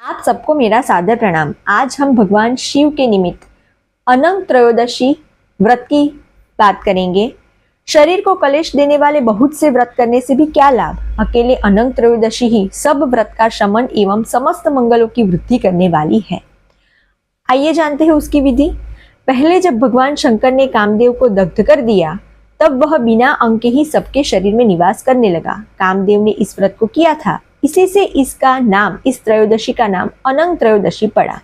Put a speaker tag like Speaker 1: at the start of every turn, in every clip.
Speaker 1: आप सबको मेरा सादर प्रणाम। आज हम भगवान शिव के निमित्त अनंत त्रयोदशी व्रत की बात करेंगे। शरीर को कलेश देने वाले बहुत से व्रत करने से भी क्या लाभ, अकेले अनंत त्रयोदशी ही सब व्रत का शमन एवं समस्त मंगलों की वृद्धि करने वाली है। आइए जानते हैं उसकी विधि। पहले जब भगवान शंकर ने कामदेव को दग्ध कर दिया, तब वह बिना अंग के ही सबके शरीर में निवास करने लगा। कामदेव ने इस व्रत को किया था, इसी से इसका नाम, इस त्रयोदशी का नाम अनंत त्रयोदशी पड़ा।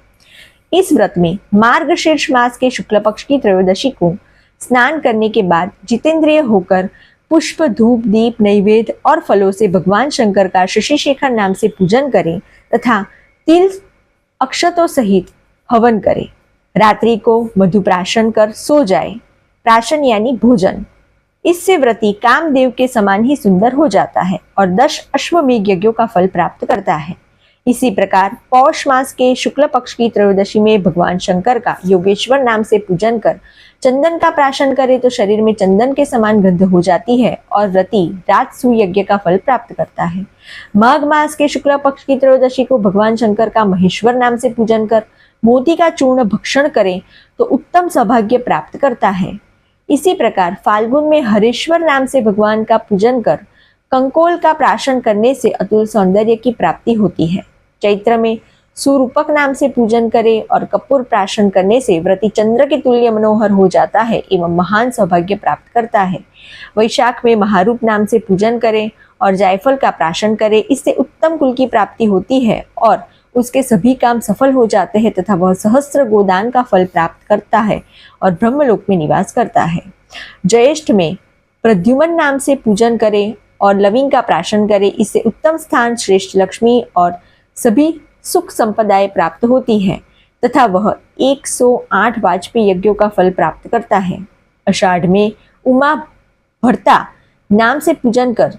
Speaker 1: इस व्रत में मार्गशीर्ष मास के शुक्ल पक्ष की त्रयोदशी को स्नान करने के बाद जितेंद्रिय होकर पुष्प, धूप, दीप, नैवेद्य और फलों से भगवान शंकर का शशि शेखर नाम से पूजन करें तथा तिल अक्षतों सहित हवन करें। रात्रि को मधुप्राशन कर सो जाए। प्राशन यानी भोजन। इससे व्रती कामदेव के समान ही सुंदर हो जाता है और 10 अश्वमेघ यज्ञों का फल प्राप्त करता है। इसी प्रकार पौष मास के शुक्ल पक्ष की त्रयोदशी में भगवान शंकर का योगेश्वर नाम से पूजन कर चंदन का प्राशन करे तो शरीर में चंदन के समान गंध हो जाती है और व्रती राजसूय यज्ञ का फल प्राप्त करता है। माघ मास के शुक्ल पक्ष की त्रयोदशी को भगवान शंकर का महेश्वर नाम से पूजन कर मोती का चूर्ण भक्षण करें तो उत्तम सौभाग्य प्राप्त करता है। इसी प्रकार फाल्गुन में हरेश्वर नाम से भगवान का पूजन कर कंकोल का प्राशन करने से अतुल सौंदर्य की प्राप्ति होती है। चैत्र में सुरूपक नाम से पूजन करे और कपूर प्राशन करने से व्रती चंद्र के तुल्य मनोहर हो जाता है एवं महान सौभाग्य प्राप्त करता है। वैशाख में महारूप नाम से पूजन करे और जायफल का प्राशन करे, इससे उत्तम कुल की प्राप्ति होती है और उसके सभी काम सफल हो जाते हैं तथा वह सहस्त्र गोदान का फल प्राप्त करता है और ब्रह्मलोक में निवास करता है। ज्येष्ठ में प्रद्युमन नाम से पूजन करे और लविंग का प्राशन करे, इससे उत्तम स्थान, श्रेष्ठ लक्ष्मी और सभी सुख संपदाएं प्राप्त होती है तथा वह 108 वाजपेयी यज्ञों का फल प्राप्त करता है। आषाढ़ में उमा भरता नाम से पूजन कर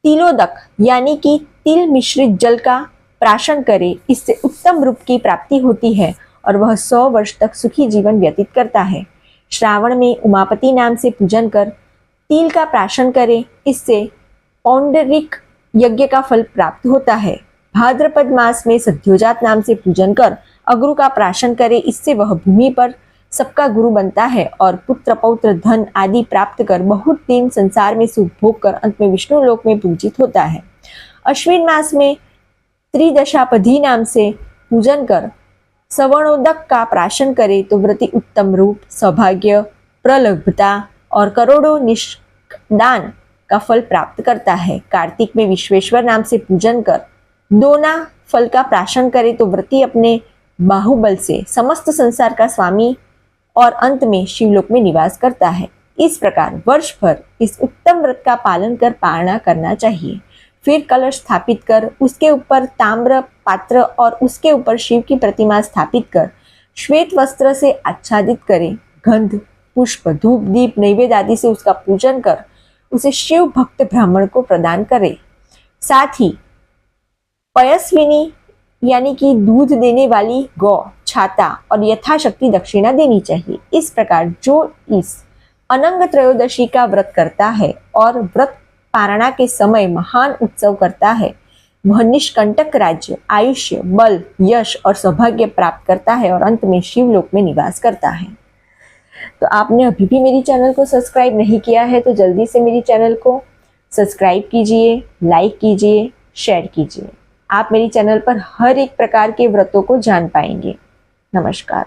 Speaker 1: तिलोदक यानी कि तिल मिश्रित जल का प्राशन करे, इससे उत्तम रूप की प्राप्ति होती है और वह 100 वर्ष तक सुखी जीवन व्यतीत करता है। श्रावण में उमापति नाम से पूजन कर तिल का प्राशन करे, इससे पौंडरिक यज्ञ का फल प्राप्त होता है। भाद्रपद मास में सद्योजात नाम से पूजन कर अगरु का प्राशन करे, इससे वह भूमि पर सबका गुरु बनता है और पुत्र, पौत्र, धन आदि प्राप्त कर बहुत दिन संसार में सुख भोग कर अंत में विष्णु लोक में पूजित होता है। अश्विन मास में त्रिदशापधि नाम से पूजन कर सवर्णोदक का प्राशन करे तो व्रती उत्तम रूप, सौभाग्य, प्रलभता और करोड़ों निष्दान का फल प्राप्त करता है। कार्तिक में विश्वेश्वर नाम से पूजन कर दोना फल का प्राशन करे तो व्रती अपने बाहुबल से समस्त संसार का स्वामी और अंत में शिवलोक में निवास करता है। इस प्रकार वर्ष भर इस उत्तम व्रत का पालन कर पारणा करना चाहिए। फिर कलश स्थापित कर उसके ऊपर ताम्र पात्र और उसके ऊपर शिव की प्रतिमा स्थापित कर श्वेत वस्त्र से आच्छादित करे। गंध, पुष्प, धूप, दीप, नैवेद्य आदि से उसका पूजन कर उसे शिव भक्त ब्राह्मण को प्रदान करे। साथ ही पयस्विनी यानी कि दूध देने वाली गौ, छाता और यथाशक्ति दक्षिणा देनी चाहिए। इस प्रकार जो इस अनंग त्रयोदशी का व्रत करता है और व्रत पारणा के समय महान उत्सव करता है, वह निष्कंटक राज्य, आयुष्य, बल, यश और सौभाग्य प्राप्त करता है और अंत में शिवलोक में निवास करता है। तो आपने अभी भी मेरी चैनल को सब्सक्राइब नहीं किया है तो जल्दी से मेरी चैनल को सब्सक्राइब कीजिए, लाइक कीजिए, शेयर कीजिए। आप मेरी चैनल पर हर एक प्रकार के व्रतों को जान पाएंगे। नमस्कार।